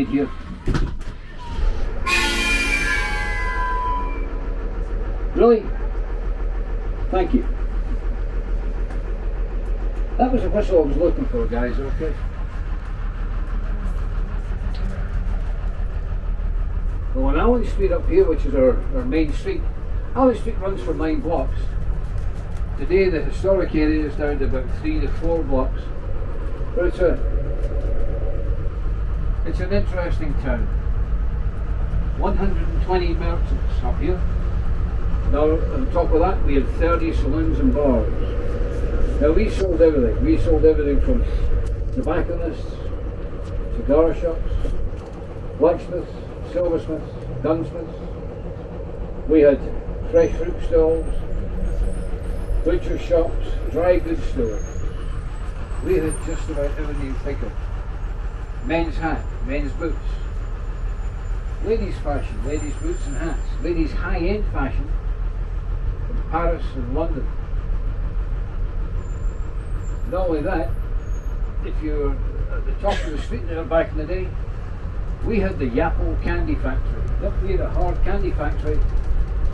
right here. Really? Thank you. That was the whistle I was looking for, guys, okay? Well, on Allen Street up here, which is our main street, Allen Street runs for 9 blocks. Today the historic area is down to about 3 to 4 blocks. But it's an interesting town. 120 merchants up here. Now on top of that we have 30 saloons and bars. Now we sold everything. We sold everything from tobacconists, cigar shops, blacksmiths, silversmiths, gunsmiths. We had fresh fruit stalls, butcher shops, dry goods stores. We had just about everything you think of. Men's hat, men's boots, ladies fashion, ladies boots and hats, ladies high-end fashion from Paris and London. Not only that, if you're at the top of the street there back in the day, we had the Yapple candy factory. Yep, we had a hard candy factory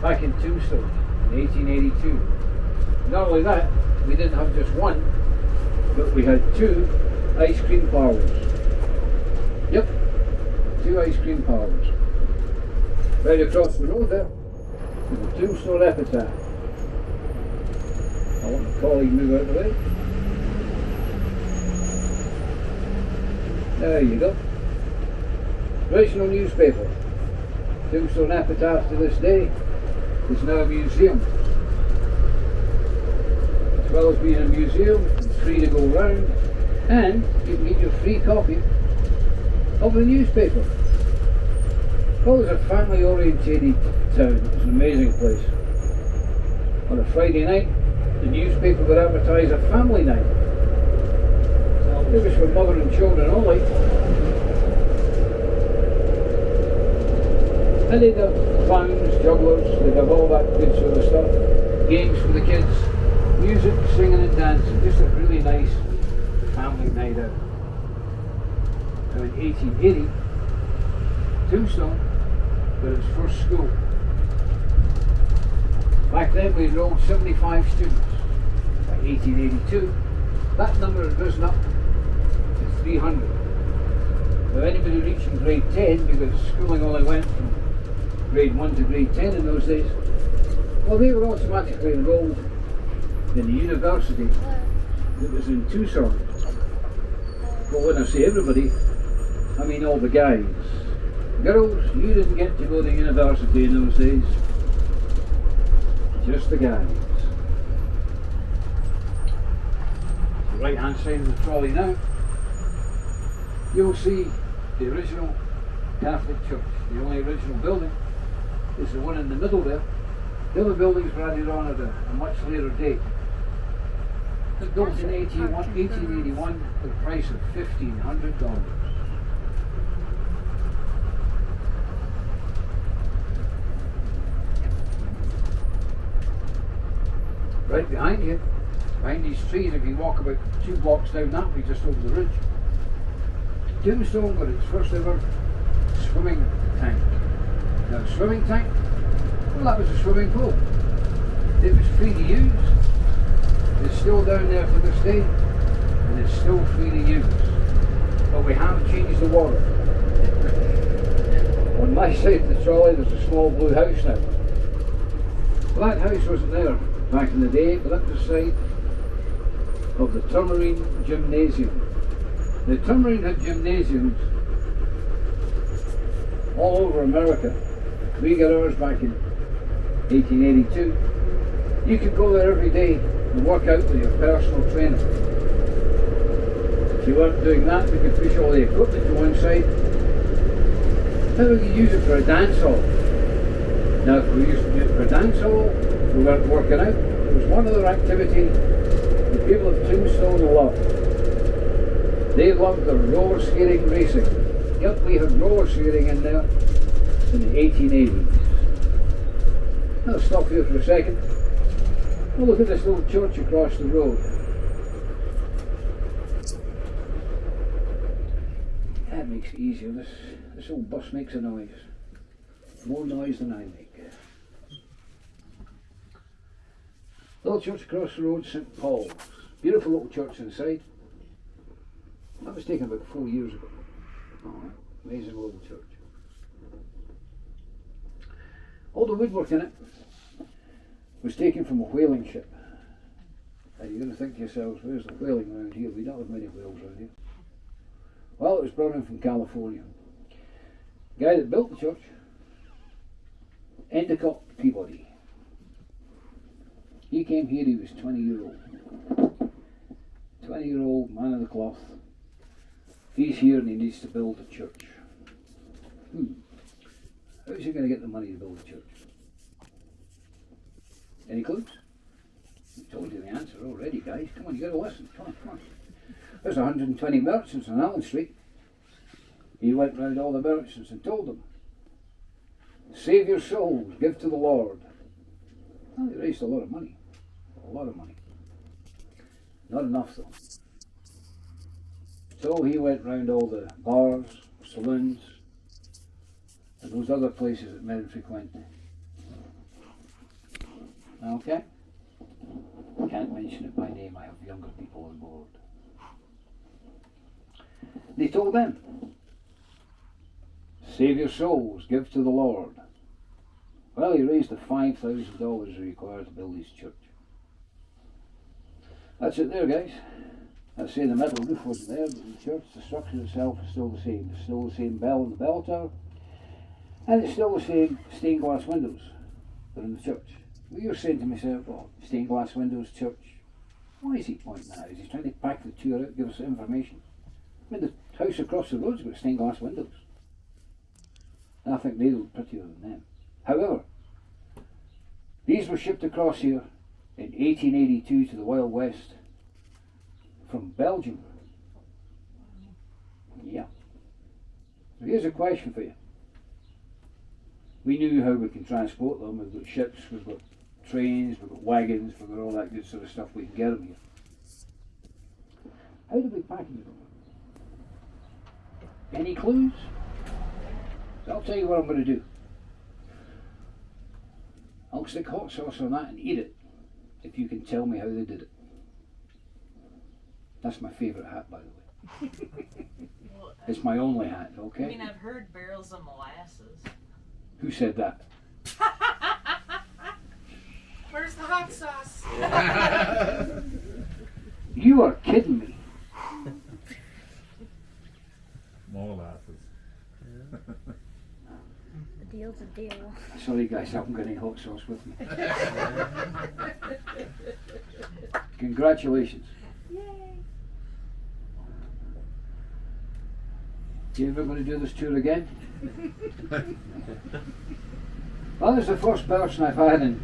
back in Tombstone in 1882. Not only that, we didn't have just one, but we had 2 ice cream parlours. Yep, 2 ice cream parlours. Right across the road there is the Tombstone Epitaph. I'll let my colleague move out of the way. There you go. Original newspaper. Tombstone Epitaph to this day is now a museum. As well as being a museum, it's free to go round, and you can get your free copy of the newspaper. Well, it's a family orientated town. It's an amazing place. On a Friday night, the newspaper would advertise a family night. It was for mother and children only. And they'd have clowns, jugglers, they'd have all that good sort of stuff. Games for the kids, music, singing and dancing. Just a really nice family night out. Now in 1880, Tombstone got its first school. Back then we enrolled 75 students. By 1882, that number had risen up to 300. Now anybody reaching grade 10, because schooling only went from grade 1 to grade 10 in those days, well, they were automatically enrolled in the university that was in Tucson. But when I say everybody, I mean all the guys. Girls, you didn't get to go to university in those days. Just the guys. The right hand side of the trolley now, you'll see the original Catholic Church. The only original building is the one in the middle there. The other buildings were added on at a much later date. It was built in 1881 for the price of $1,500. Right behind you, behind these trees, if you walk about 2 blocks down that way, just over the ridge, Tombstone got its first ever swimming tank. Now a swimming tank, well, that was a swimming pool. It was free to use. It's still down there to this day, and it's still free to use. But we have changed the water. On my side of the trolley there's a small blue house now. Well, that house wasn't there back in the day, but that was the site of the Tombstone Gymnasium. The Tombstone had gymnasiums all over America. We got ours back in 1882. You could go there every day and work out with your personal trainer. If you weren't doing that, we could push all the equipment to one side. Then we could use it for a dance hall. Now if we were using it for a dance hall, we weren't working out. It was one other activity the people of Tombstone loved. They loved the roller skating racing. Yep, we had roller skating in there in the 1880s. I'll stop here for a second. Oh, look at this little church across the road. Let me makes it easier. This old bus makes a noise. More noise than I make. Little church across the road, St Paul's. Beautiful little church inside. That was taken about 4 years ago. Oh, amazing little church. All the woodwork in it was taken from a whaling ship. And you're going to think to yourselves, where's the whaling around here? We don't have many whales around here. Well, it was brought in from California. The guy that built the church, Endicott Peabody. He came here, he was 20-year-old. 20-year-old man of the cloth. He's here and he needs to build a church. How's he going to get the money to build a church? Any clues? I told you the answer already, guys. Come on, you got to listen. Come on. There's 120 merchants on Allen Street. He went round all the merchants and told them, save your souls, give to the Lord. Well, he raised a lot of money. A lot of money. Not enough though. So he went round all the bars, saloons, and those other places that men frequent. Okay? Can't mention it by name, I have younger people on board. They told them, save your souls, give to the Lord. Well, he raised the $5,000 required to build his church. That's it there, guys. I'd say the metal roof wasn't there, but the church, the structure itself is still the same. There's still the same bell in the bell tower, and it's still the same stained glass windows that are in the church. Well, you're saying to myself, well, stained glass windows, church, why is he pointing that out? Is he trying to pack the tour out, give us information? I mean, the house across the road's got stained glass windows. And I think they look prettier than them. However, these were shipped across here in 1882 to the Wild West from Belgium. Yeah. So here's a question for you. We knew how we can transport them. We've got ships, we've got trains, we've got wagons, we've got all that good sort of stuff. We can get them here. How did we package them? Any clues? So I'll tell you what I'm going to do. I'll stick hot sauce on that and eat it if you can tell me how they did it. That's my favourite hat, by the way. Well, It's my only hat, okay? I mean, I've heard barrels of molasses. Who said that? Where's the hot sauce? You are kidding me. Molasses. A deal's a deal. Sorry guys, I haven't got any hot sauce with me. Congratulations. Yay! You ever going to do this tour again? Well, this is the first person I've had in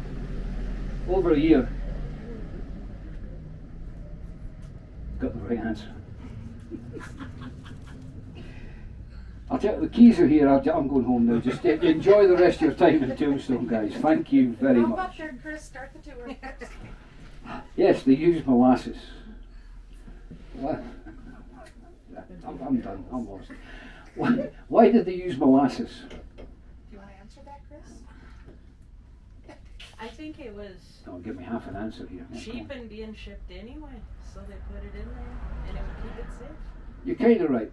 over a year. Got the right answer. I'll tell you, the keys are here. I'm going home now. Just enjoy the rest of your time in Tombstone, guys. Thank you very Hop much. up there, Chris. Start the tour. Yes, they use molasses. What? I'm done. I'm lost. Why did they use molasses? Do you want to answer that, Chris? I think it was Don't give me half an answer here. cheap and being shipped anyway, so they put it in there and it would keep it safe. You're kind of right.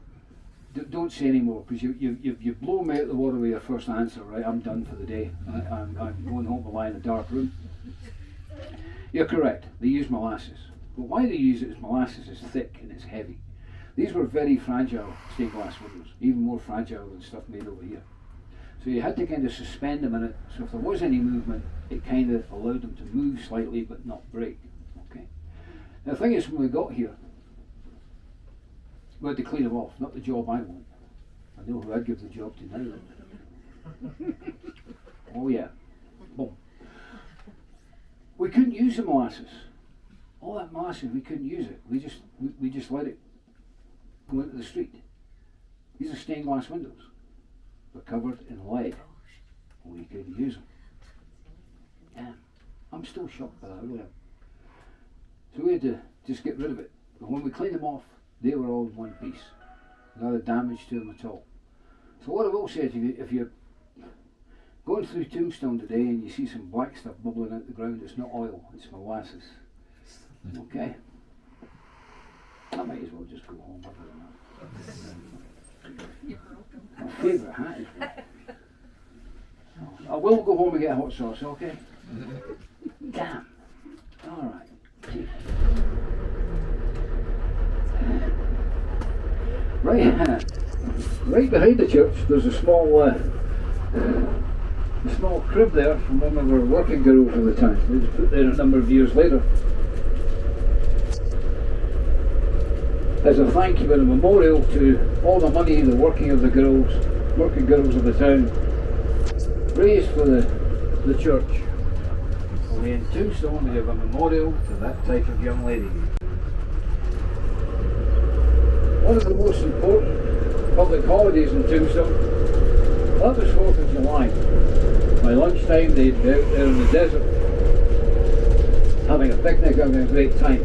Don't say any more, because you've blown me out the water with your first answer, right? I'm done for the day. I'm going home to lie in a dark room. You're correct. They use molasses. But why they use it is molasses is thick and it's heavy. These were very fragile stained glass windows, even more fragile than stuff made over here. So you had to kind of suspend them in it, so if there was any movement, it kind of allowed them to move slightly but not break. Okay. Now the thing is, when we got here, we had to clean them off, not the job I want. I know who I'd give the job to now. Oh yeah. Boom. We couldn't use the molasses. All that molasses, we couldn't use it. We just let it go into the street. These are stained glass windows. They're covered in lead. We couldn't use them. Yeah. I'm still shocked by that, really. So we had to just get rid of it. But when we cleaned them off, they were all in one piece. not a damage to them at all. So what I will say to you, if you're going through Tombstone today and you see some black stuff bubbling out the ground, it's not oil, it's molasses. Okay? I might as well just go home other than that. My favourite hat is red. I will go home and get a hot sauce, okay? Damn. Alright. Right behind the church there's a small crib there from one of our working girls at the time. It was put there a number of years later as a thank you and a memorial to all the money the working girls of the town raised for the church. Only in Tombstone we have a memorial to that type of young lady. One of the most important public holidays in Tombstone, that was 4th of July. By lunchtime they'd be out there in the desert having a picnic, having a great time.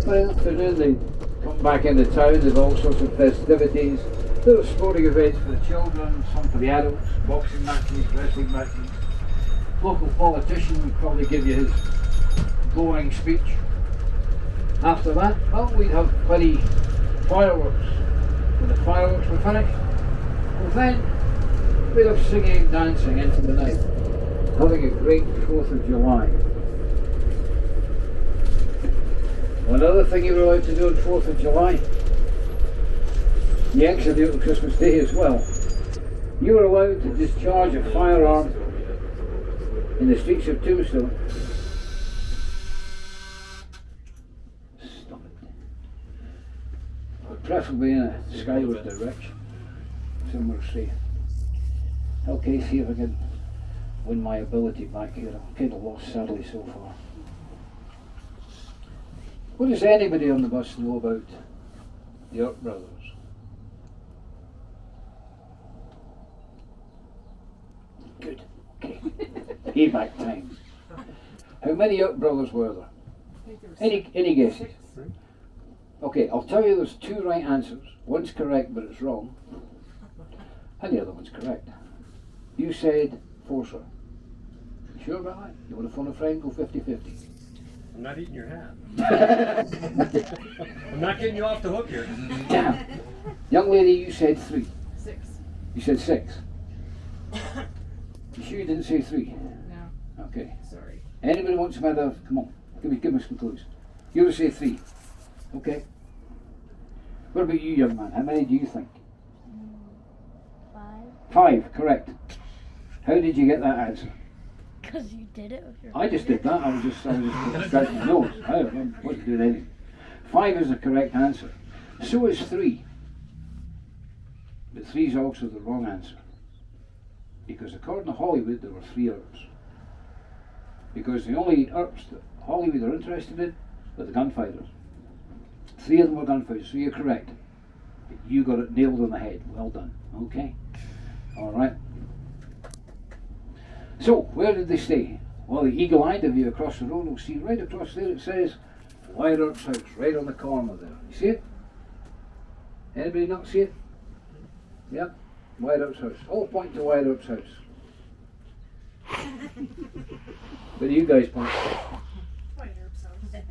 By the afternoon they'd come back into town, there's all sorts of festivities. There were sporting events for the children, some for the adults, boxing matches, wrestling matches. Local politician would probably give you his glowing speech. After that, well, we'd have plenty fireworks. When the fireworks were finished, well then we'd have singing and dancing into the night, having a great 4th of July. One other thing you were allowed to do on 4th of July, you actually do it on Christmas Day as well. You were allowed to discharge a firearm in the streets of Tombstone. Stop it. Preferably in a skyward direction, somewhere safe. Okay, see if I can win my ability back here. I'm kind of lost sadly so far. What does anybody on the bus know about the Earp brothers? Good. Okay. Payback time. How many Earp brothers were there? Any guesses? Okay, I'll tell you there's 2 right answers. One's correct but it's wrong. And the other one's correct. You said 4, sir. You sure about that? You want to phone a friend? Go 50-50. I'm not eating your hat. I'm not getting you off the hook here. Damn. Young lady, you said 3. 6. You said 6. You sure you didn't say 3? No. Okay. Sorry. Anybody wants some other? Come on, give me some clues. You would say 3. Okay. What about you, young man? How many do you think? 5. 5, correct. How did you get that answer? Because you did it with your I just did that. I was just scratching my nose. I wasn't doing anything. 5 is the correct answer. So is 3. But 3 is also the wrong answer. Because according to Hollywood, there were 3 Earps. Because the only Earps that Hollywood are interested in were the gunfighters. 3 of them were gunfighters, so you're correct. But you got it nailed on the head. Well done. Okay. Alright. So, where did they stay? Well, the eagle-eyed of you across the road will see right across there it says Wyatt Earp's house, right on the corner there. You see it? Anybody not see it? Yep. Wyatt Earp's house. All point to Wyatt Earp's house. Where do you guys point? Wyatt Earp's house.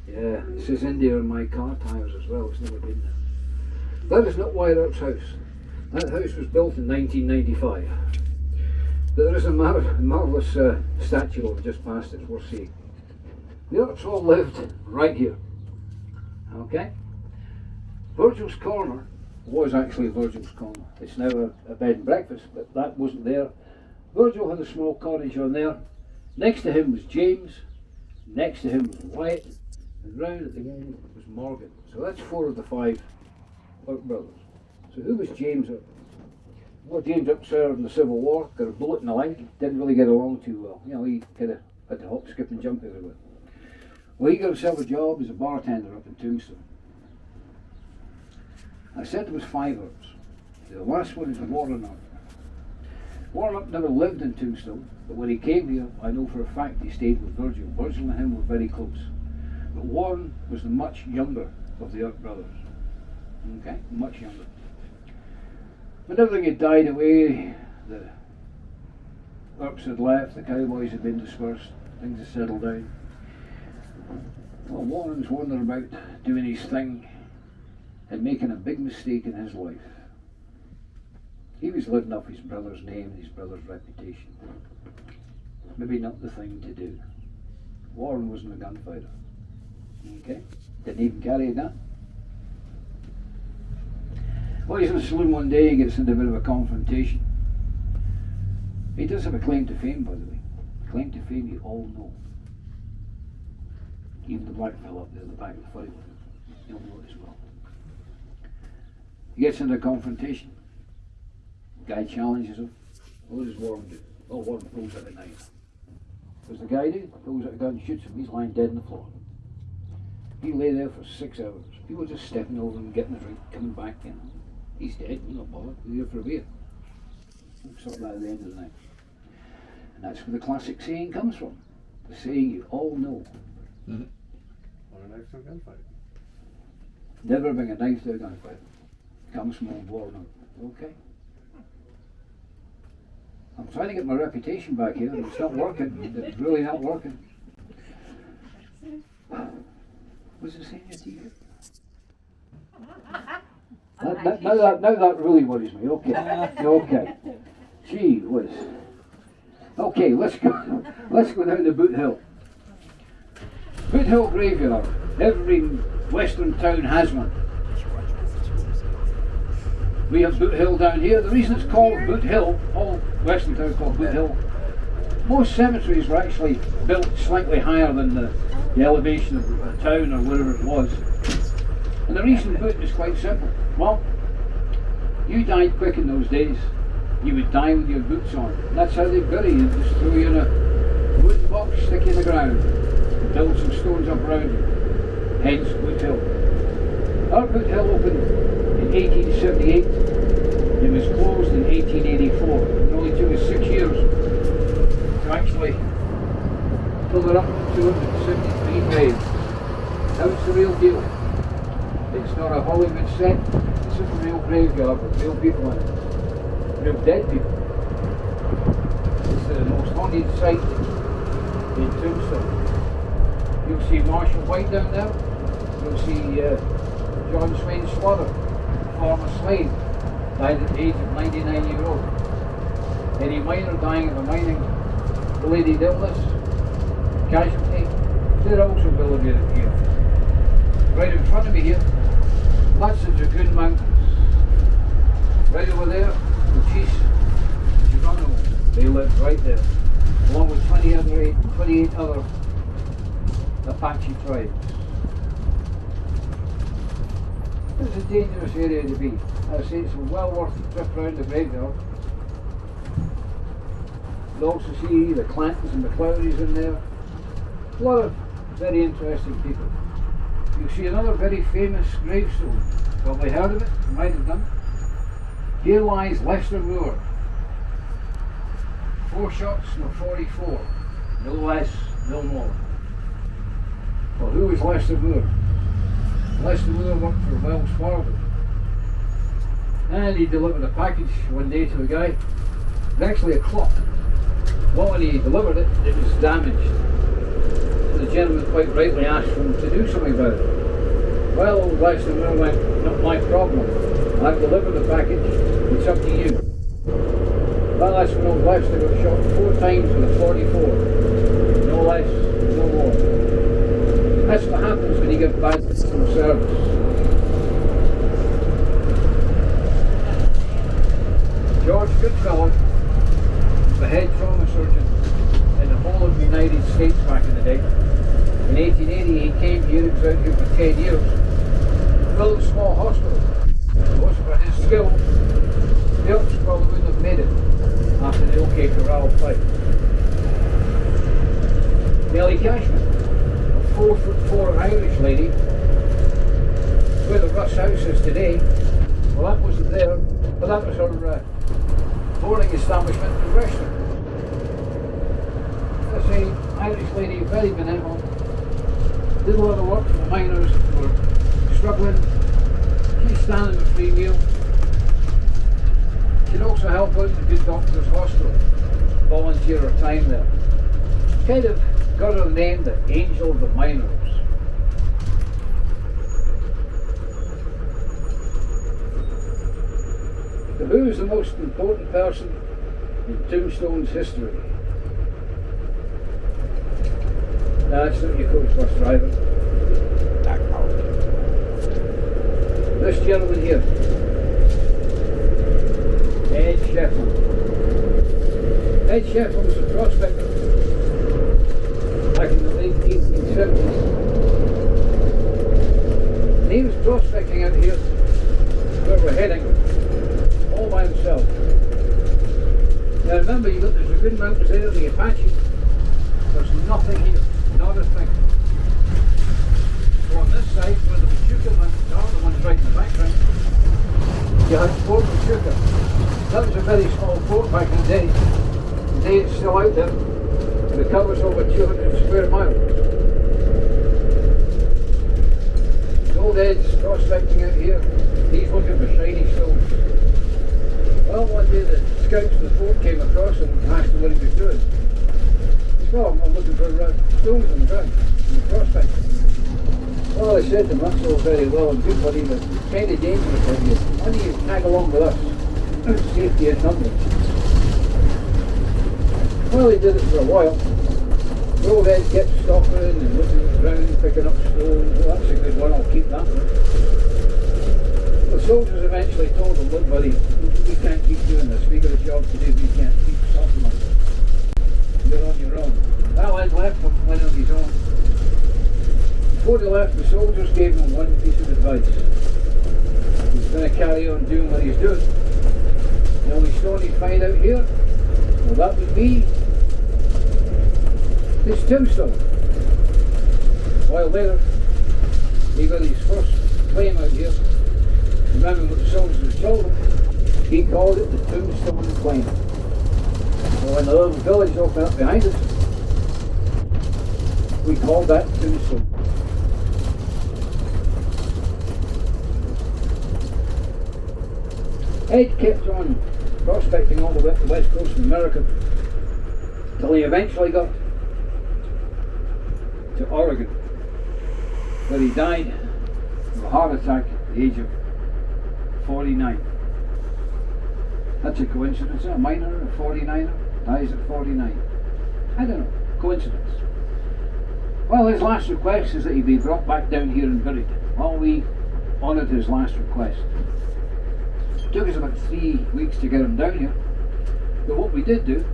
Yeah, it says India on my car tyres as well. It's never been there. That is not Wyatt Earp's house. That house was built in 1995. But there is a marvellous statue of it just past it. It's worth seeing. The Earps all lived right here. Okay? Virgil's Corner was actually Virgil's Corner. It's now a bed and breakfast, but that wasn't there. Virgil had a small cottage on there. Next to him was James. Next to him was Wyatt. And round at the end was Morgan. So that's 4 of the 5 Earp brothers. So who was James Earp? Well, James Earp served in the Civil War, got a bullet in the leg, didn't really get along too well. You know, he kind of had to hop, skip and jump everywhere. Well, he got himself a job as a bartender up in Tombstone. I said there was 5 Earps. The last one is Warren Earp. Warren Earp never lived in Tombstone, but when he came here, I know for a fact he stayed with Virgil. Virgil and him were very close. But Warren was the much younger of the Earp brothers. Okay, much younger. But everything had died away, the Urks had left, the cowboys had been dispersed, things had settled down. Well, Warren's wandering about doing his thing and making a big mistake in his life. He was living up his brother's name and his brother's reputation. Maybe not the thing to do. Warren wasn't a gunfighter. Okay? Didn't even carry a gun. Well, he's in a saloon one day, he gets into a bit of a confrontation. He does have a claim to fame, by the way. Claim to fame you all know. Even the black fellow up there at the back of the fight, you'll know it as well. He gets into a confrontation. Guy challenges him. What does Warren do? Oh, Warren pulls out a knife. What's the guy do? Pulls out a gun and shoots him. He's lying dead on the floor. He lay there for 6 hours. People just stepping over him, getting a drink, coming back in. He's dead, we're not bothered. We're here for a beer. We'll sort that at the end of the night. And that's where the classic saying comes from. The saying you all know. Mm-hmm. Or a knife to a gunfight. Never bring a knife to a gunfight. Comes from old Warren. Okay. I'm trying to get my reputation back here and it's not working. It's really not working. Was it saying your t-shirt? Now that really worries me. Okay. Okay. Gee whiz. Okay, let's go down to Boot Hill. Boot Hill graveyard. Every western town has one. We have Boot Hill down here. The reason it's called Boot Hill, all western towns called Boot Hill, most cemeteries were actually built slightly higher than the elevation of the town or whatever it was. And the reason Boot is quite simple. Well, you died quick in those days. You would die with your boots on. And that's how they bury you. Just throw you in a wooden box, stick you in the ground, and build some stones up around you. Hence Boot Hill. Our Boot Hill opened in 1878. It was closed in 1884. It only took us 6 years to actually fill it up to 273 graves. Now it's the real deal. It's not a Hollywood set. This is a real graveyard with real people in it. Real dead people. It's the most haunted site in Tombstone. You'll see Marshall White down there. You'll see John Swain Slaughter, former slave, died at the age of 99 years old. Any miner dying of a mining related illness, casualty, they're also billeted here. Right in front of me here, that's the Dragoon Mountains. Right over there, the Chiefs, Geronimo, they live right there, along with 28 other Apache tribes. It's a dangerous area to be. I say it's well worth the trip around the graveyard. You'll also see the Clantons and McClowries in there. A lot of very interesting people. You'll see another very famous gravestone. Probably heard of it, you might have done. Here lies Lester Moore. 4 shots, no 44. No less, no more. Well, who was Lester Moore? Lester Moore worked for Wells Fargo. And he delivered a package one day to a guy. It was actually a clock. Well, when he delivered it, it was damaged. The gentleman quite rightly asked him to do something about it. Well, Lester Moore went, not my problem. I've delivered the package, it's up to you. Well, that's when old Lester got shot 4 times with a 44. No less, no more. That's what happens when you get bad customer service. George Goodfellow, the head trauma surgeon in the whole of the United States back in the day. In 1880 he came here, he was out here for 10 years, built a small hospital. It wasn't for his skill, the Elks probably wouldn't have made it after the OK Corral fight. Nellie Cashman, a 4'4" Irish lady, where the Russ House is today. Well, that wasn't there, but that was her boarding establishment and restaurant. I say, Irish lady, very benevolent, did a lot of work for the miners who were struggling. She's standing a free meal. can also help out the Good Doctors Hospital, volunteer her time there. Kind of got her name the Angel of the Miners. So who is the most important person in Tombstone's history? That's not your coach bus driver. This gentleman here, Ed Shefflin. Ed Shefflin was a prospector back in the late 1870s. And he was prospecting out here where we're heading all by himself. Now remember, you've got the Dragoon Mountains there, the Apache. There's nothing here, not a thing. So on this side, where the Pachuca Mountains are, the ones right in the background, you had Fort Pachuca. That was a very small fort back in the day. Today it's still out there, and it covers over 200 square miles. The old Ed's prospecting out here, he's looking for shiny stones. Well, one day the scouts of the fort came across him and asked him what he was doing. He said, well, I'm looking for stones on the ground, in the prospect. Well, I said to him, that's all very well and good, buddy, but it's kind of dangerous out here. Why don't you tag along with us? Safety in numbers. Well, he did it for a while. The old Ed kept stopping and looking at the ground, picking up stones. Well, that's a good one, I'll keep that one. The soldiers eventually told him, look buddy, we can't keep doing this. We got a job to do, we can't keep stopping like this. You're on your own. Well, Ed left him, went on his own. Before they left, the soldiers gave him one piece of advice. He's going to carry on doing what he's doing. The only stone he'd find out here, well, that would be his tombstone. A while later, he got his first claim out here. Remember what the soldiers told him? He called it the Tombstone Claim. So in the little village open up behind us, we called that Tombstone. Ed kept on prospecting all the way up the west coast of America till he eventually got to Oregon, where he died of a heart attack at the age of 49. That's a coincidence. A miner, a 49er, dies at 49. I don't know. Coincidence. Well, his last request is that he be brought back down here and buried. Well, we honoured his last request. It took us about 3 weeks to get him down here. But what we did do,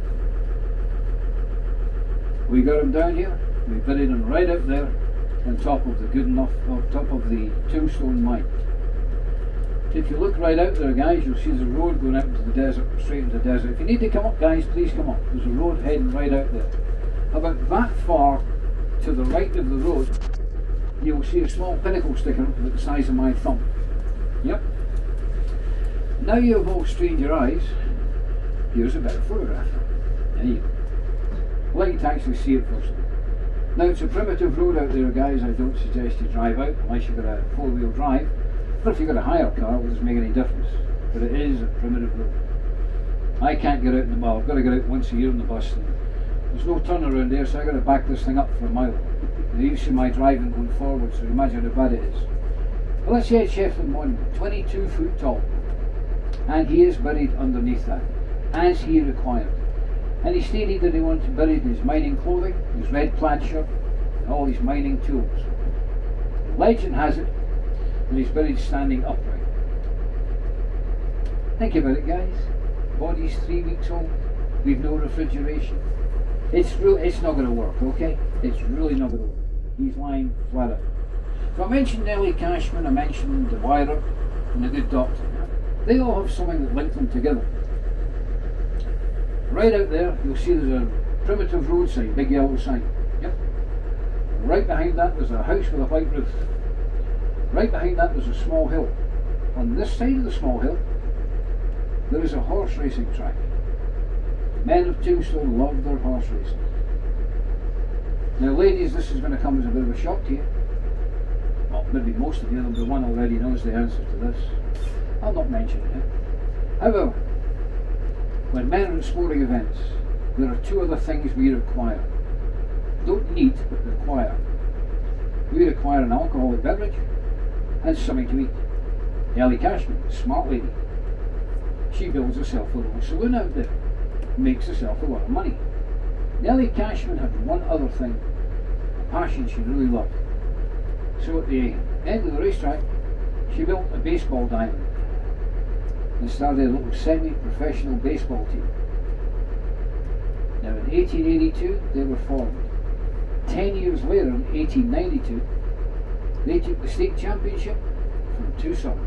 we got him down here, we buried him right out there on top of the Good Enough, on top of the Tombstone mine. If you look right out there, guys, you'll see there's a road going out into the desert, straight into the desert. If you need to come up, guys, please come up. There's a road heading right out there. About that far to the right of the road, you'll see a small pinnacle sticking up about the size of my thumb. Yep. Now you've all strained your eyes. Here's a better photograph. There you go. I'd like you to actually see it first. Now it's a primitive road out there, guys. I don't suggest you drive out unless you've got a four-wheel drive. But if you've got a hire car, it doesn't make any difference. But it is a primitive road. I can't get out in the mile. I've got to get out once a year on the bus. And there's no turn around there, so I've got to back this thing up for a mile. Now you see my driving going forward, so imagine how bad it is. Well, let's say it's Shefflin Monument, 22 foot tall. And he is buried underneath that, as he required. And he stated that he wanted to bury his mining clothing, his red plaid shirt, and all his mining tools. Legend has it that he's buried standing upright. Think about it, guys. Body's 3 weeks old. We've no refrigeration. It's not going to work, okay? It's really not going to work. He's lying flat out. So I mentioned Nellie Cashman, I mentioned the Wire, and the Good Doctor. They all have something that links them together. Right out there, you'll see there's a primitive road sign, big yellow sign. Yep. Right behind that, there's a house with a white roof. Right behind that, there's a small hill. On this side of the small hill, there is a horse racing track. The men of Tombstone love their horse racing. Now, ladies, this is going to come as a bit of a shock to you. Well, maybe most of you, there'll be one already knows the answer to this. I'll not mention it. However, When men are at sporting events, there are two other things we require. Don't need, but require. We require an alcoholic beverage and something to eat. Nellie Cashman, smart lady. She builds herself a little saloon out there, makes herself a lot of money. Nellie Cashman had one other thing, a passion she really loved. So at the end of the racetrack, she built a baseball diamond and started a little semi-professional baseball team. Now in 1882 they were formed. 10 years later, in 1892, they took the state championship from Tucson.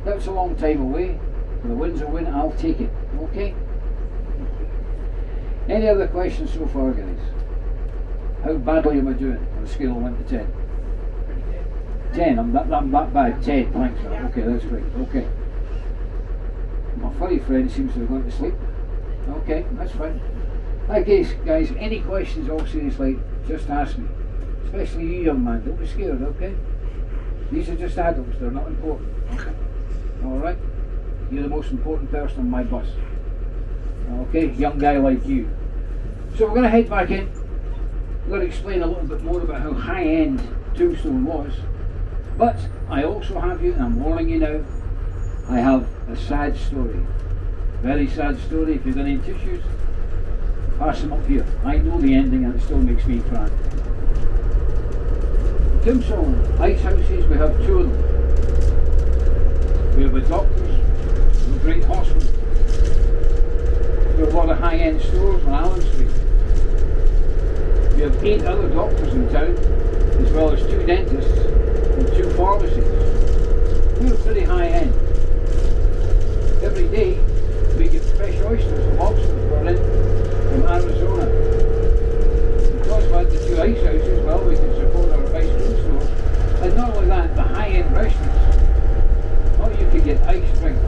That's a long time away. When the win's a win, I'll take it. Okay? Any other questions so far, guys? How badly am I doing on a scale of 1 to 10? 10, I'm that bad. 10, thanks. Okay, that's great. Okay. My furry friend seems to have gone to sleep. Okay, that's fine. Okay, guys, any questions, all seriously, just ask me. Especially you, young man, don't be scared, okay? These are just adults, they're not important. Okay. Alright? You're the most important person on my bus. Okay, young guy like you. So we're going to head back in. We're going to explain a little bit more about how high-end Tombstone was. But I also have you, and I'm warning you now, I have a sad story. Very sad story. If you've got any tissues, pass them up here. I know the ending and it still makes me cry. Tombstone ice houses, we have two of them. We have a doctor's, we have a great hospital. We have a lot of high-end stores on Allen Street. We have 8 other doctors in town, as well as 2 dentists and 2 pharmacies. We are pretty high-end. Every day we get fresh oysters and lobsters brought in from Arizona. Because we had the 2 ice houses, well, we can support our ice cream stores. And not only that, the high-end restaurants, oh, you can get ice drinks.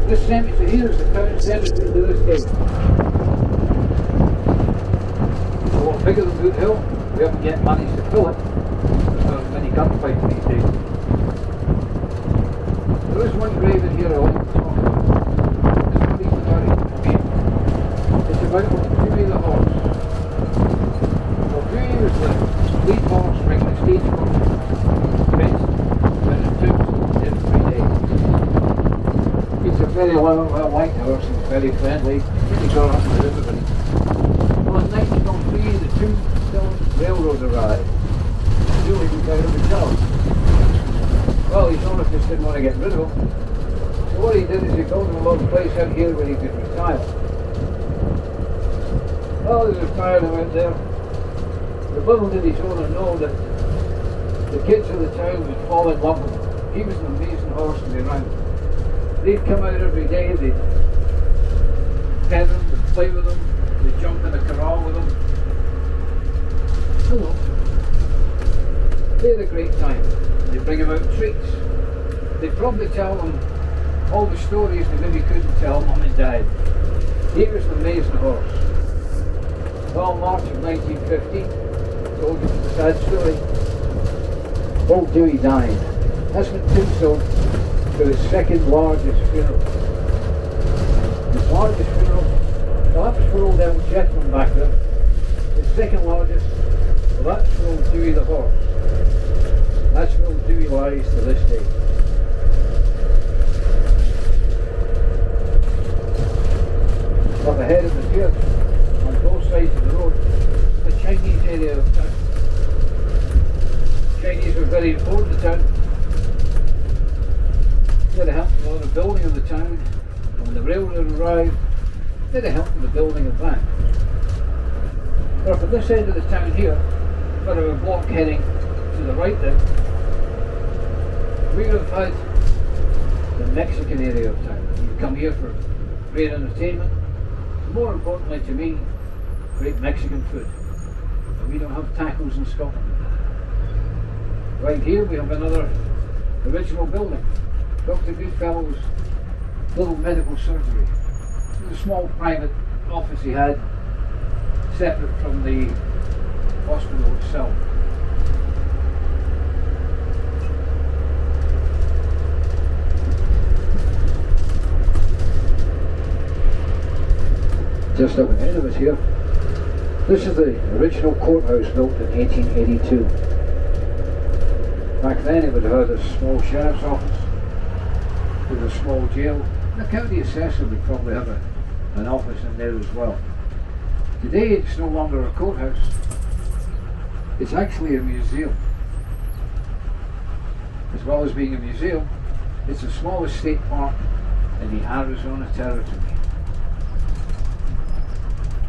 This cemetery here is the town cemetery to this day. A lot bigger than Boot Hill. We haven't yet managed to fill it. There's many gunfights these days. There is one grave in here I like to talk about. It's Peter Murray. It's about Dewey the horse. Well, Dewey was the lead horse bringing the stagecoach to Tombstone every day. He's a very well-liked horse and very friendly. Really got up with everybody. Well, in 1903, the Tombstone Railroad arrived. Dewey was out of the job. Well, his owner just didn't want to get rid of him. So what he did is he built him a little place out here where he could retire. Well, he retired and went there. But little did his owner know that the kids of the town would fall in love with him. He was an amazing horse to be around. They'd come out every day, they'd pet him, they'd play with him, they'd jump in a corral with him. Hello. They had a great time. They'd bring him out treats. They'd probably tell him all the stories they maybe couldn't tell Mum and Dad. He was an amazing horse. Well, March of 1950, told you the sad story. Old Dewey died. That's when Tombstone for his second largest funeral. His largest funeral, well, that was for old Elm Chetman back there. His second largest, well, that's for old Dewey the horse. That's where old Dewey lies to this day. Up ahead of the pier, on both sides of the road, the Chinese area of town. Chinese were very important to town. They had helped with the building of the town. And when the railroad arrived, they had helped with the building of that. But up at this end of the town here, got a block heading to the right there, we would have had the Mexican area of town. You come here for great entertainment. More importantly to me, great Mexican food. And we don't have tacos in Scotland. Right here we have another original building. Dr. Goodfellow's little medical surgery. It was a small private office he had, separate from the hospital itself. just up ahead of us here. This is the original courthouse built in 1882. Back then it would have had a small sheriff's office with a small jail. The county assessor would probably have an office in there as well. Today it's no longer a courthouse, it's actually a museum. As well as being a museum, it's the smallest state park in the Arizona territory.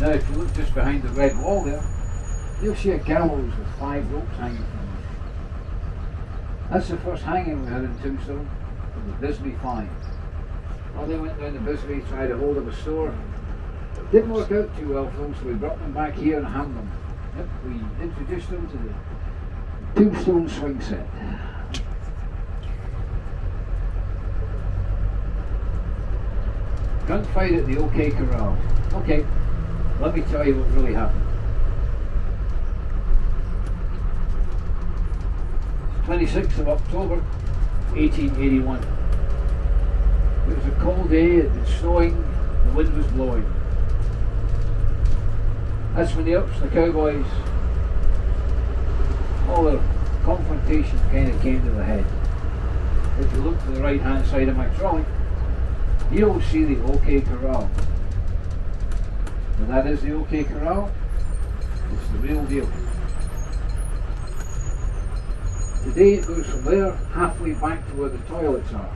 Now if you look just behind the red wall there, you'll see a gallows with 5 ropes hanging from it. That's the first hanging we had in Tombstone, from the Bisbee 5. Well, they went down to Bisbee, tried to hold up a store. Didn't work out too well for them, so we brought them back here and hung them. Yep, we introduced them to the Tombstone swing set. Gunfight at the OK Corral. Okay, let me tell you what really happened. 26th of October, 1881. It was a cold day, it had been snowing, the wind was blowing. That's when the Ups, the Cowboys, all the confrontation kind of came to the head. If you look to the right hand side of my trolley, you'll see the OK Corral. And that is the OK Corral. It's the real deal. Today it goes from there halfway back to where the toilets are.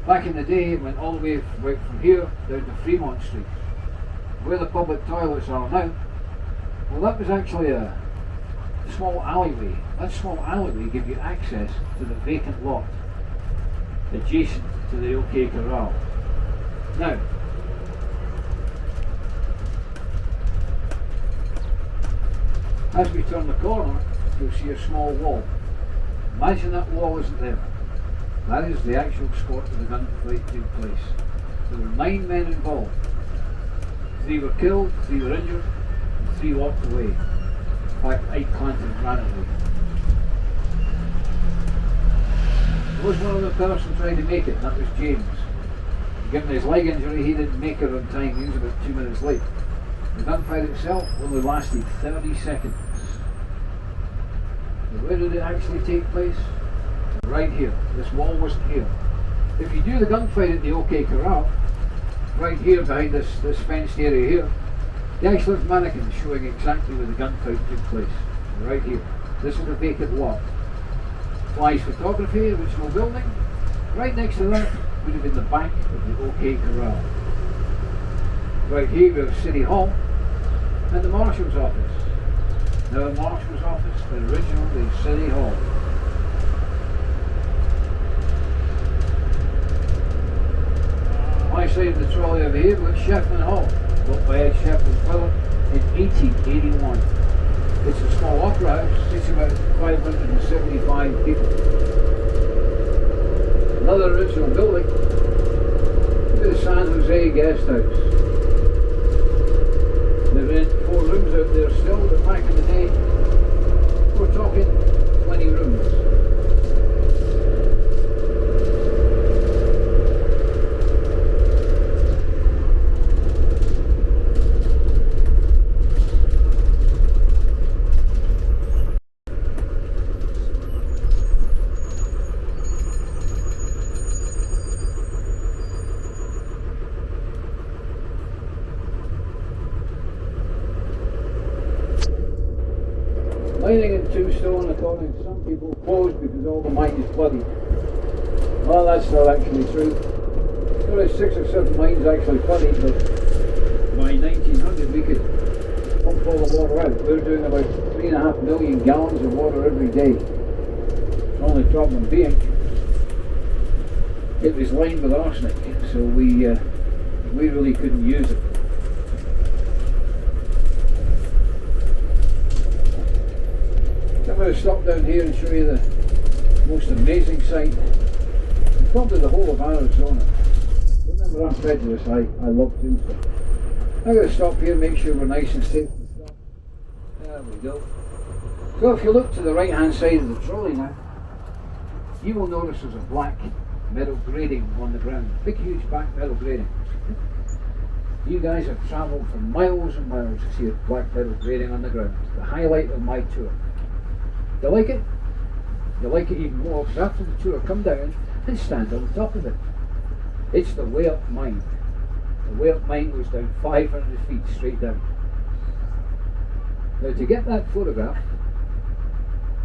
Back in the day it went all the way right from here down to Fremont Street. Where the public toilets are now, well, that was actually a small alleyway. That small alleyway gave you access to the vacant lot adjacent to the OK Corral. Now, as we turn the corner, you'll see a small wall. Imagine that wall isn't there. That is the actual spot where the gunfight took place. There were 9 men involved. 3 were killed, 3 were injured, and 3 walked away. In fact, Ike Clanton ran away. There was one other person trying to make it, and that was James. Given his leg injury, he didn't make it on time. He was about 2 minutes late. The gunfight itself only lasted 30 seconds. Now, where did it actually take place? Right here. This wall wasn't here. If you do the gunfight at the OK Corral, right here behind this fenced area here, they actually have mannequins showing exactly where the gunfight took place. Right here. This is a vacant lot. Fly's photography, original building. Right next to that would have been the back of the OK Corral. Right here we have City Hall and the Marshal's office. Now the Marshal's office, but originally City Hall. My side of the trolley over here was Shefflin Hall, built by Ed Shefflin's brother in 1881. It's a small opera house, it's about 575 people. Another original building, the San Jose Guest House. They've in 4 rooms out there still, but back in the day, we're talking 20 rooms. Mining in Tombstone, according to some people, closed because all the mine is flooded. Well, that's not actually true. There are 6 or 7 mines actually flooded, but by 1900 we could pump all the water out. We're doing about 3.5 million gallons of water every day. The only problem being, it was lined with arsenic, so we really couldn't use it. I'm going to stop down here and show you the most amazing sight in probably the whole of Arizona. Remember, I'm prejudiced, I love Tombstone. I'm going to stop here and make sure we're nice and safe and stuff. There we go. So if you look to the right hand side of the trolley now, you will notice there's a black metal grating on the ground. Big huge black metal grating. You guys have travelled for miles and miles to see a black pedal grading on the ground. The highlight of my tour. Do you like it? You like it even more because after the tour, come down and stand on the top of it. It's the way up mine. The way up mine goes down 500 feet straight down. Now to get that photograph,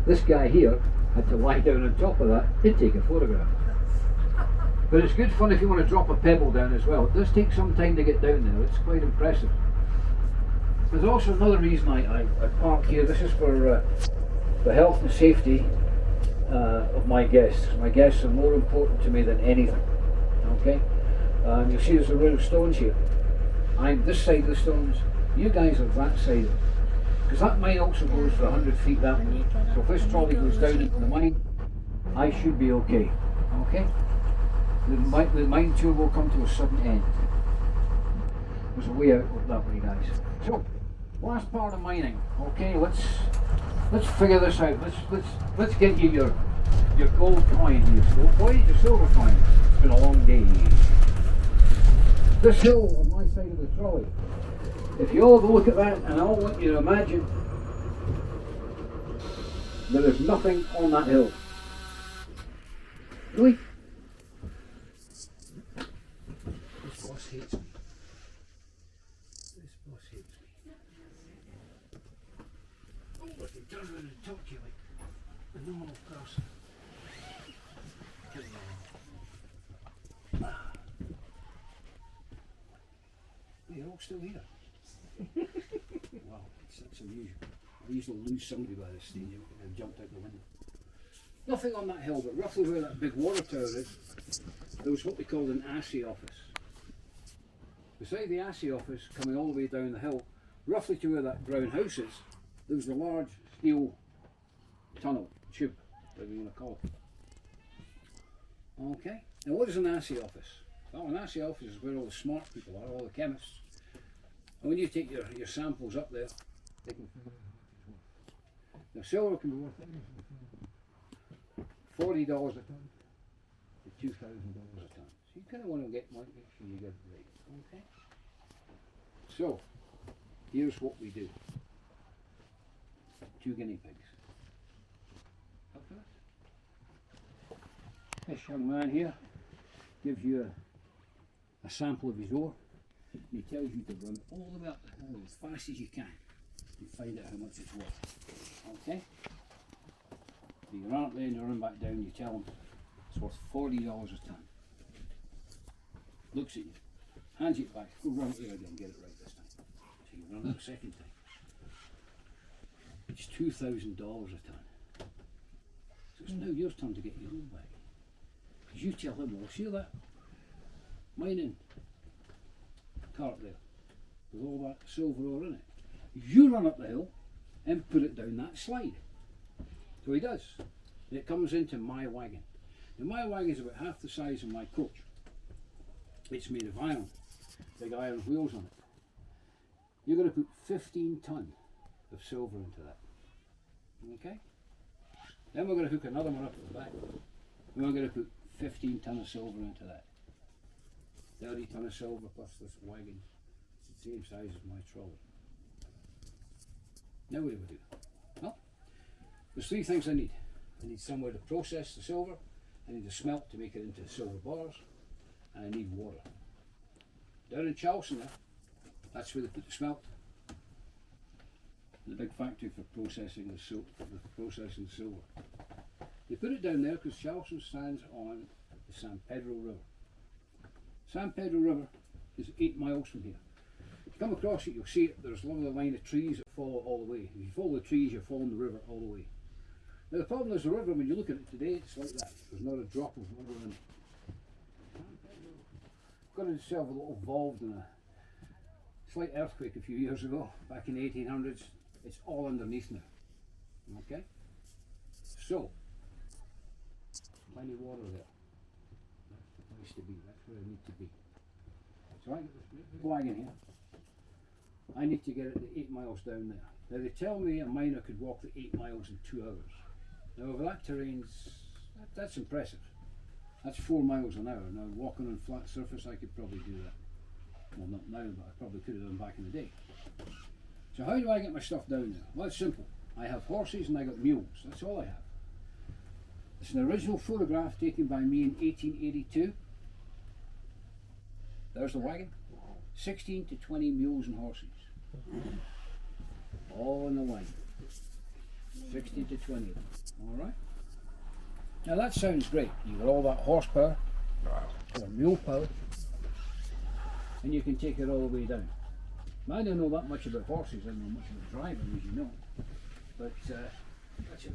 this guy here had to lie down on top of that and take a photograph. But it's good fun if you want to drop a pebble down as well. It does take some time to get down there, it's quite impressive. There's also another reason I park here. This is for the health and safety of my guests. My guests are more important to me than anything. Okay? You'll see there's a row of stones here. I'm this side of the stones, you guys are that side of it. Because that mine also goes for 100 feet that way. So if this trolley goes down into the mine, I should be okay. Okay? The mine tour will come to a sudden end. There's a way out that way, guys. So, last part of mining. Okay, let's figure this out. Let's get you your gold coin here. So, your silver coin. It's been a long day. This hill on my side of the trolley. If you all have a look at that, and I want you to imagine there is nothing on that hill. Really? This boss hates me. This boss hates me. Oh, but they turn around and talk to you like a normal person. You're all still here. Wow, that's unusual. I usually lose somebody by this stage. They've jumped out the window. Nothing on that hill, but roughly where that big water tower is, there was what they called an assay office. Beside the assay office, coming all the way down the hill, roughly to where that brown house is, there was a large steel tunnel, tube, whatever you want to call it. Okay, now what is an assay office? Well, an assay office is where all the smart people are, all the chemists. And when you take your samples up there, they can figure out how much it's worth. Now silver can be worth $40 a ton to $2,000 a ton. So you kind of want to make sure you get it right. Okay? So, here's what we do. 2 guinea pigs. Up for this? This young man here gives you a sample of his ore. He tells you to run all the way up the hill as fast as you can and find out how much it's worth. Okay? So you run up there and you run back down, you tell him it's worth $40 a ton. Looks at you, hands it back, go run it there again, get it right this time. So you run it a second time. It's $2,000 a ton. So it's now your turn to get your ore back. Because you tell him, well, see that mining cart there with all that silver ore in it. You run up the hill and put it down that slide. So he does. And it comes into my wagon. Now my wagon is about half the size of my coach. It's made of iron, big iron wheels on it. You're going to put 15 tonne of silver into that. Okay? Then we're going to hook another one up at the back. And we're going to put 15 tonne of silver into that. 30 tonne of silver plus this wagon. It's the same size as my trolley. Now what do we do? Well, there's 3 things I need. I need somewhere to process the silver, I need a smelt to make it into silver bars, and I need water. Down in Charleston there, that's where they put the smelt. The big factory for processing the silver. They put it down there because Charleston stands on the San Pedro River. San Pedro River is 8 miles from here. If you come across it, you'll see it. There's a lovely line of trees that follow all the way. If you follow the trees, you're following the river all the way. Now the problem is the river, when you look at it today, it's like that. There's not a drop of water in it. Got itself a little involved in a slight earthquake a few years ago, back in the 1800s. It's all underneath now. Okay? So, plenty of water there. That's the place to be. That's where I need to be. So I get this big wagon here. I need to get it the 8 miles down there. Now they tell me a miner could walk the 8 miles in 2 hours. Now over that terrain's, that's impressive. That's 4 miles an hour. Now walking on flat surface I could probably do that. Well, not now, but I probably could have done back in the day. So how do I get my stuff down there? Well, it's simple. I have horses and I got mules. That's all I have. It's an original photograph taken by me in 1882. There's the wagon. 16 to 20 mules and horses. All in the line. 60 to 20 of them. Alright? Now that sounds great. You've got all that horsepower, or mule power, and you can take it all the way down. Now, I don't know that much about horses, I don't know much about driving, as you know. But that's it.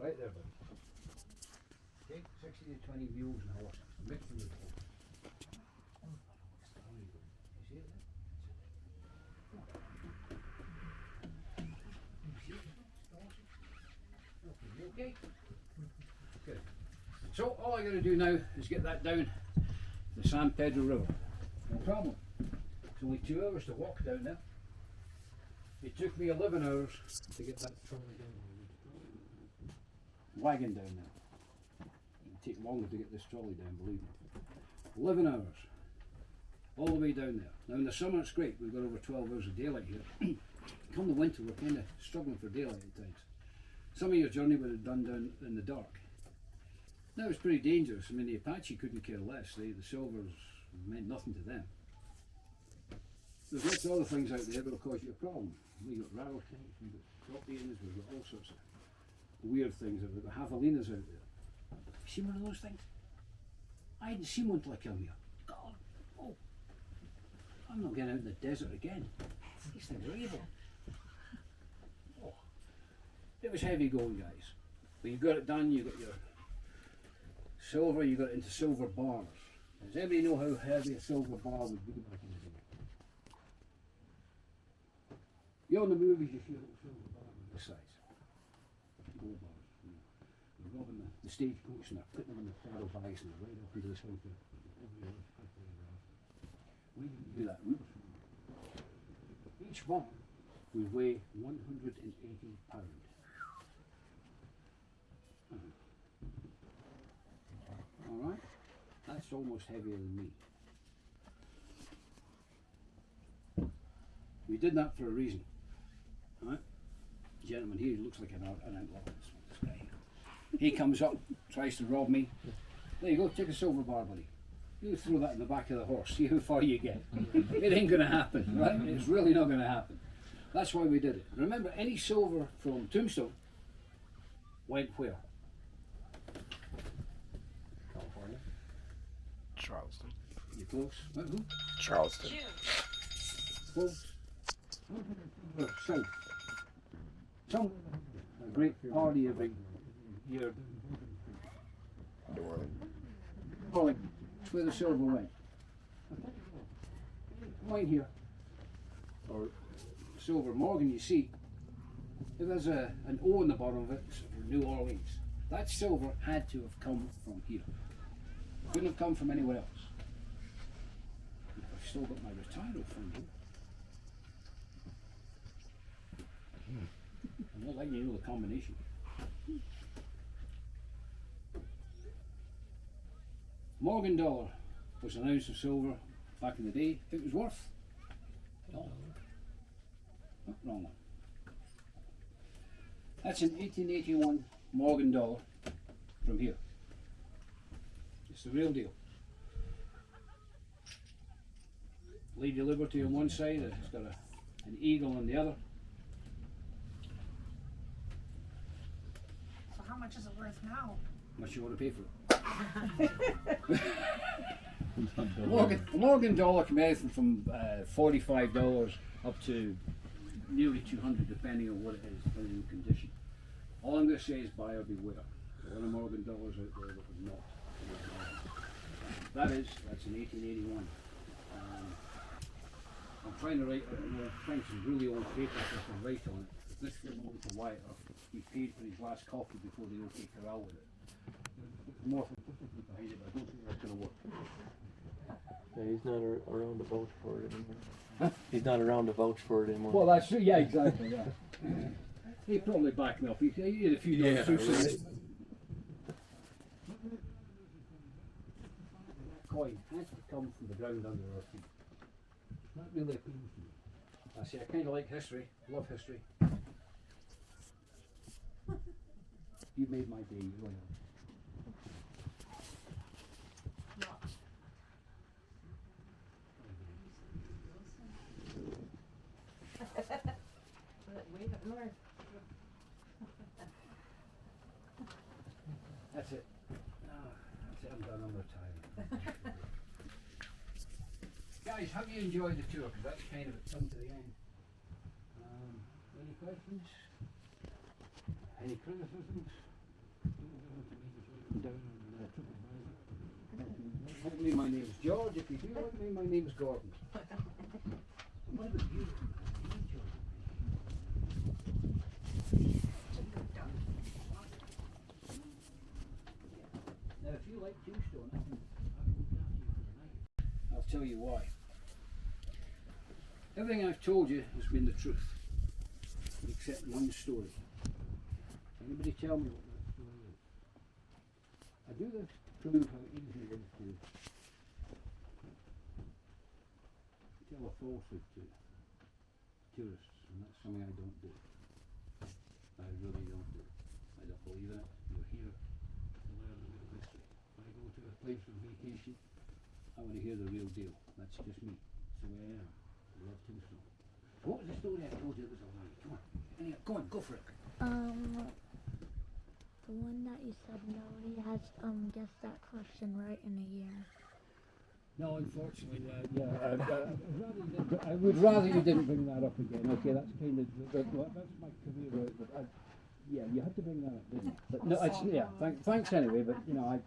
Right there, buddy. Okay, 60 to 20 mules and horses. Mix them with horses. You see it there? Okay. Good. So all I got to do now is get that down the San Pedro River. No problem. It's only 2 hours to walk down there. It took me 11 hours to get that trolley down. Wagon down there. It'll take longer to get this trolley down, believe me. 11 hours. All the way down there. Now in the summer it's great, we've got over 12 hours of daylight here. Come the winter we're kind of struggling for daylight at times. Some of your journey would have done down in the dark. Now it's pretty dangerous. I mean the Apache couldn't care less. The silvers meant nothing to them. There's lots of other things out there that will cause you a problem. We've got rattlesnakes, we've got scorpions, we've got all sorts of weird things. We've got javelinas out there. You seen one of those things? I hadn't seen one till I came here. God, oh, I'm not getting out in the desert again. These things are evil. Oh, it was heavy going, guys. But you got it done. You got your silver. You got it into silver bars. Does anybody know how heavy a silver bar would be back in the day? You know in the movies you see a little silver bar of this size. Gold bars. You know. They're robbing the stagecoach and they're putting them in the saddlebags and they're right up into this house. We didn't do that. Each one would weigh 180 pounds. Alright? That's almost heavier than me. We did that for a reason. Right? The gentleman here looks like an outlaw. This guy. He comes up, tries to rob me. There you go, take a silver bar, buddy. You throw that in the back of the horse, see how far you get. It ain't gonna happen, right? It's really not gonna happen. That's why we did it. Remember, any silver from Tombstone went where? California. Charleston. You close? Who? Charleston. Close. South. Some a great party every year. New Orleans. Calling. That's where the silver went. Right here. Or silver Morgan, you see. If there's an O in the bottom of it, it's for New Orleans. That silver had to have come from here. Couldn't have come from anywhere else. I've still got my retiro fund here. I'm not letting you know the combination. Morgan dollar was an ounce of silver back in the day. It was worth. Oh, wrong one. That's an 1881 Morgan dollar from here. It's the real deal. Lady Liberty on one side, it's got an eagle on the other. So how much is it worth now? How much you want to pay for it? A Morgan dollar can be anything from $45 up to nearly $200, depending on what it is, depending on the condition. All I'm going to say is buyer beware. There are a lot of Morgan dollars out there that are not. That's an 1881. I'm trying to write, find some really old paper so I can write on it. This film over to Wyatt, he paid for his last copy before the OK Corral with it. There's more behind it, but I don't think that's going to work. Yeah, he's not around to vouch for it anymore. Huh? He's not around to vouch for it anymore. Well, that's true. Yeah, exactly. Yeah. He'd probably back me up. He had a few dollars. coin has to come from the ground under our feet. That really appeals to me. I say I kind of like history, love history. You made my day, you really have. Way up north. That's it. That's it, I'm done, I'm retired. Guys, have you enjoyed the tour? Because that's kind of come to the end. Any questions? Any criticisms? Let me, my name's George. If you do like me, my name's Gordon. What about you? Now, if you like Tombstone, I can look after you for the night. I'll tell you why. Everything I've told you has been the truth, except one story. Anybody tell me what that story is? I do this to prove how easy it is to tell a falsehood to tourists, and that's something I don't do. I really don't do. I don't believe that. You're here to learn a bit of history. If I go to a place for vacation, I want to hear the real deal. That's just me. It's the way I am. I love Tombstone. What was the story I told you that was a lie? Come on. Anyway, go on, go for it. The one that you said nobody has guessed that question right in a year. No, unfortunately, I would rather you didn't bring that up again. Okay, that's kind of that's my career route. But yeah, you had to bring that up, didn't you? But no, thanks anyway. But you know,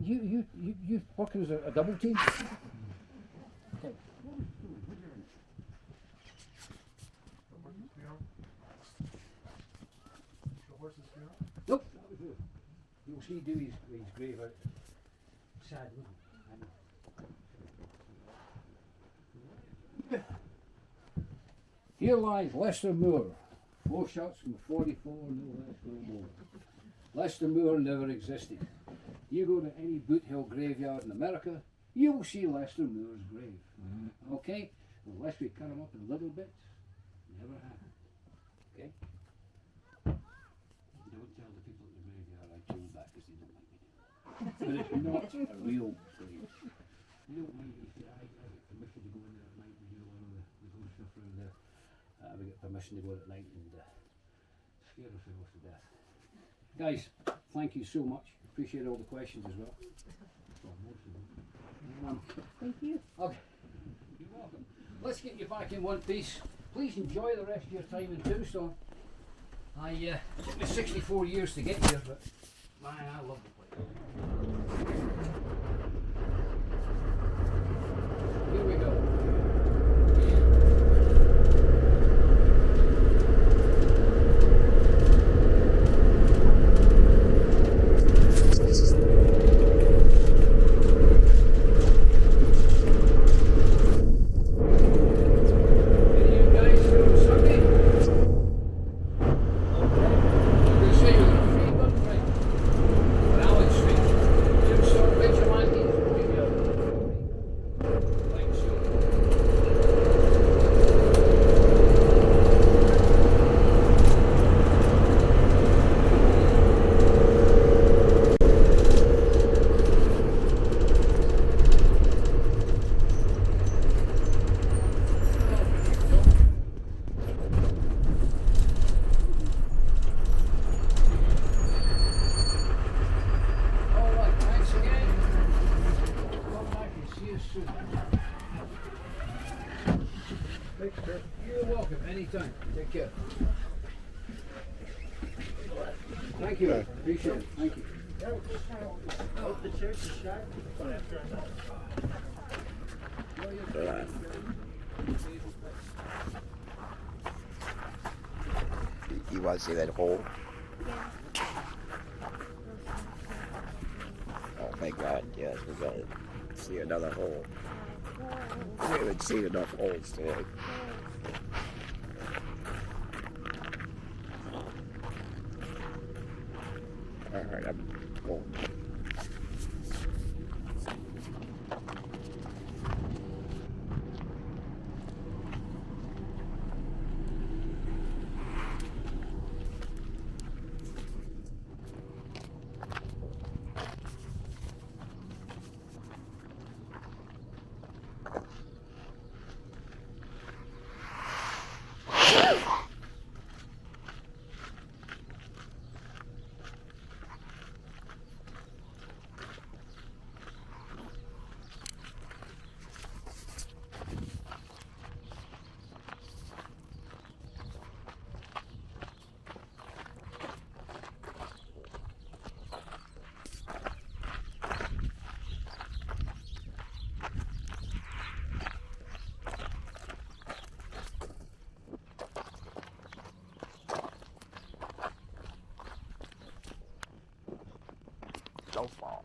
you working as a double team. Okay. Nope, that was it. You'll see Dewey's grave out. Sad, wasn't it? Here lies Lester Moore. 4 shots from 44, no less, no more. Lester Moore never existed. You go to any Boot Hill graveyard in America, you will see Lester Moore's grave. Okay? Unless we cut him up in little bits, never happened. Okay? Don't tell the people at the graveyard I told that because they don't like me. But it's not a real grave. They don't mind me. I get permission to go in there at night and hear one of the ghost stuff around there. We get permission to go at night and scare ourselves to death. Guys, thank you so much. Appreciate all the questions as well. Well, most of them. Thank you. Okay. You're welcome. Let's get you back in one piece. Please enjoy the rest of your time in Tombstone. It took me 64 years to get here, but man, I love the place. Here we go. You're welcome, anytime. Take care. Thank you. Appreciate it. Thank you. Hope the church is shut. You want to see that hole? Oh my God, yes, we got to see another hole. We haven't seen enough holes today. Alright, I'm going. So far.